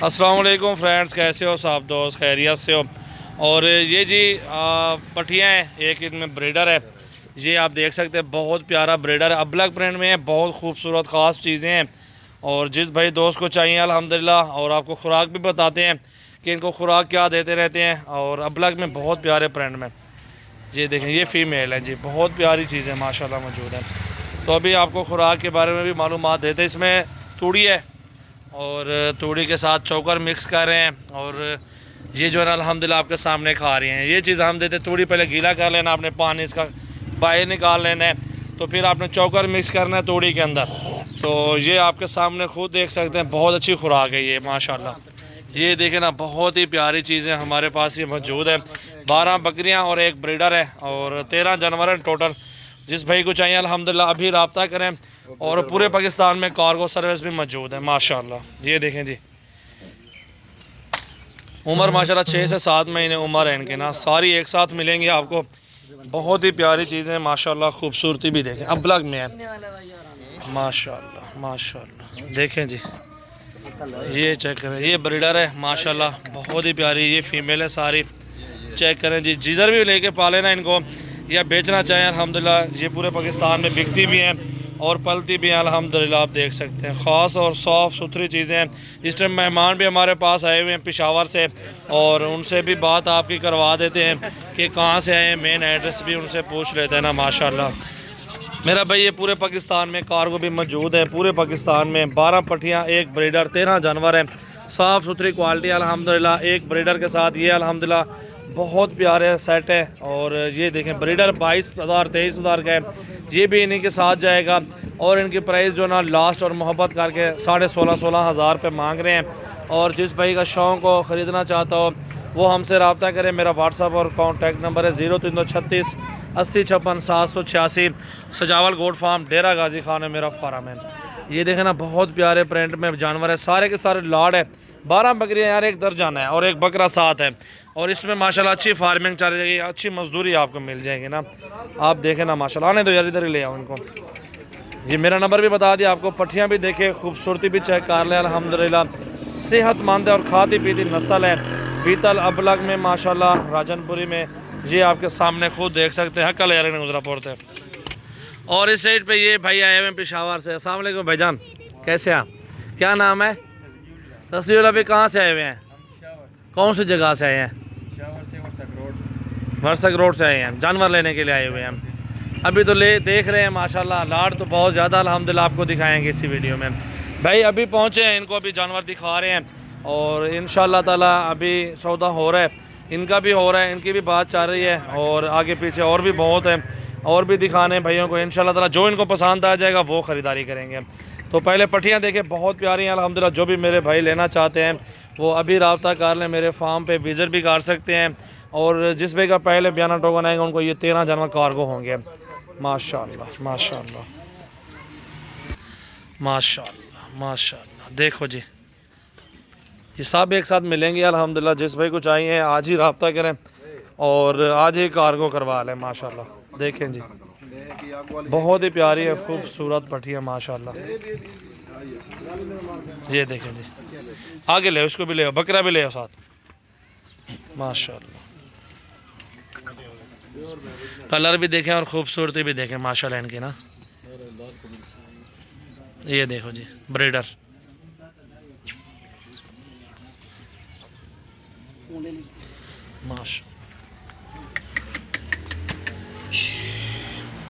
अस्सलाम वालेकुम फ्रेंड्स, कैसे हो साहब दोस्त? खैरियत से हो? और ये जी पठियाँ हैं, एक इनमें ब्रीडर है। ये आप देख सकते हैं, बहुत प्यारा ब्रीडर है, अबलग प्रिंट में है, बहुत खूबसूरत ख़ास चीज़ें हैं। और जिस भाई दोस्त को चाहिए अल्हम्दुलिल्लाह, और आपको खुराक भी बताते हैं कि इनको खुराक क्या देते रहते हैं। और अबलग में बहुत प्यारे प्रिंट में, ये देखें, ये फ़ीमेल है जी, बहुत प्यारी चीज़ें माशाल्लाह मौजूद हैं। तो अभी आपको खुराक के बारे में भी मालूमात देते हैं। इसमें तूड़ी है और तूड़ी के साथ चोकर मिक्स कर रहे हैं। और ये जो है ना अल्हम्दुलिल्लाह आपके सामने खा रही हैं। ये चीज़ हम देते, तूड़ी पहले गीला कर लेना, आपने पानी इसका बाहर निकाल लेना है, तो फिर आपने चोकर मिक्स करना है तूड़ी के अंदर। तो ये आपके सामने खुद देख सकते हैं, बहुत अच्छी खुराक है ये माशाल्लाह। ये देखें ना, बहुत ही प्यारी चीज़ें हमारे पास ये मौजूद है। 12 बकरियाँ और एक ब्रीडर है और 13 जानवर हैं टोटल। जिस भाई को चाहिए अल्हम्दुलिल्लाह अभी रब्ता करें। और पूरे पाकिस्तान में कार्गो सर्विस भी मौजूद है माशाल्लाह। ये देखें जी, उम्र माशाल्लाह 6 से 7 महीने उम्र है इनके ना, सारी एक साथ मिलेंगी आपको। बहुत ही प्यारी चीज़ें माशाल्लाह, खूबसूरती भी देखें, अबलग में है माशाल्लाह माशाल्लाह। देखें जी, ये चेक करें, ये ब्रीडर है माशाल्लाह, बहुत ही प्यारी। ये फीमेल है सारी, चेक करें जी। जिधर भी लेके पाले ना इनको या बेचना चाहें अल्हम्दुलिल्लाह, ये पूरे पाकिस्तान में बिकती भी हैं और पलती भी हैं अल्हम्दुलिल्लाह। आप देख सकते हैं, ख़ास और साफ़ सुथरी चीज़ें हैं। इस टाइम मेहमान भी हमारे पास आए हुए हैं पेशावर से, और उनसे भी बात आपकी करवा देते हैं कि कहाँ से आए हैं, मेन एड्रेस भी उनसे पूछ लेते हैं ना माशाल्लाह। मेरा भाई ये पूरे पाकिस्तान में कार्गो भी मौजूद है। पूरे पाकिस्तान में 12 पट्टियाँ, एक ब्रीडर, 13 जानवर हैं, साफ़ सुथरी क्वालिटी अल्हम्दुलिल्लाह। एक ब्रीडर के साथ ये अल्हम्दुलिल्लाह बहुत प्यारे सेट है। और ये देखें, ब्रीडर 22,000 23,000 का है, ये भी इन्हीं के साथ जाएगा। और इनकी प्राइस जो ना लास्ट और मोहब्बत करके 16,500 हज़ार रुपये मांग रहे हैं। और जिस भाई का शौक़ हो, ख़रीदना चाहता हो, वो हमसे रब्ता करें। मेरा व्हाट्सअप और कॉन्टैक्ट नंबर है 0336 80 56 786। सजावल गोड फार्म, डेरा गाजी खान है मेरा फार्म है। ये देखें ना, बहुत प्यारे प्रिंट में जानवर है, सारे के सारे लाड है। 12 बकरियाँ यार, एक दर्जन है और एक बकरा साथ है। और इसमें माशाल्लाह अच्छी फार्मिंग चल जाएगी, अच्छी मजदूरी आपको मिल जाएगी ना। आप देखें ना माशाल्लाह। आने दो यार, इधर ही ले आओ इनको। जी मेरा नंबर भी बता दिया आपको। पट्टियाँ भी देखें, खूबसूरती भी चेक कर लें अल्हम्दुलिल्लाह। सेहतमंद है और खाती पीती नस्ल है। बीतल अबलग में माशाल्लाह, राजनपुरी में, ये आपके सामने खुद देख सकते हैं। कल यार गुजरा पड़ते। और इस साइड पे ये भाई आए हुए हैं पेशावर से। अस्सलाम वालेकुम भाईजान, कैसे हैं आप? क्या नाम है? तस्वीर। अभी कहाँ से आए हुए हैं? कौन सी जगह से आए हैं? वर्सक रोड से आए हैं, जानवर लेने के लिए आए हुए हैं। अभी तो ले देख रहे हैं माशाल्लाह, लाड तो बहुत ज़्यादा अल्हम्दुलिल्लाह, आपको दिखाएंगे इसी वीडियो में। भाई अभी पहुँचे हैं, इनको अभी जानवर दिखा रहे हैं। और इंशाल्लाह ताला अभी सौदा हो रहा है, इनका भी हो रहा है, इनकी भी बात चल रही है। और आगे पीछे और भी बहुत है, और भी दिखाने भाइयों को इंशाल्लाह ताला। जो इनको पसंद आ जाएगा वो ख़रीदारी करेंगे। तो पहले पट्टियाँ देखें, बहुत प्यारी हैं अल्हम्दुलिल्लाह। जो भी मेरे भाई लेना चाहते हैं वो अभी रब्ता कर लें, मेरे फार्म पे विज़िट भी कर सकते हैं। और जिस भाई का पहले बयाना टोकन आएगा उनको ये 13 जानवर कार्गो होंगे माशाल्लाह माशाल्लाह माशाल्लाह माशाल्लाह। देखो जी, ये सब एक साथ मिलेंगे अल्हम्दुलिल्लाह। जिस भाई को चाहिए आज ही रब्ता करें और आज ही कार्गो करवा लें माशाल्लाह। देखें जी, बहुत ही प्यारी है, खूबसूरत पट्टी है माशाल्लाह। ये देखें जी, आगे ले, उसको भी ले आओ, बकरा भी ले आओ साथ माशाल्लाह। कलर भी देखें और खूबसूरती भी देखें माशाल्लाह इनकी ना। ये देखो जी, ब्रीडर माशा।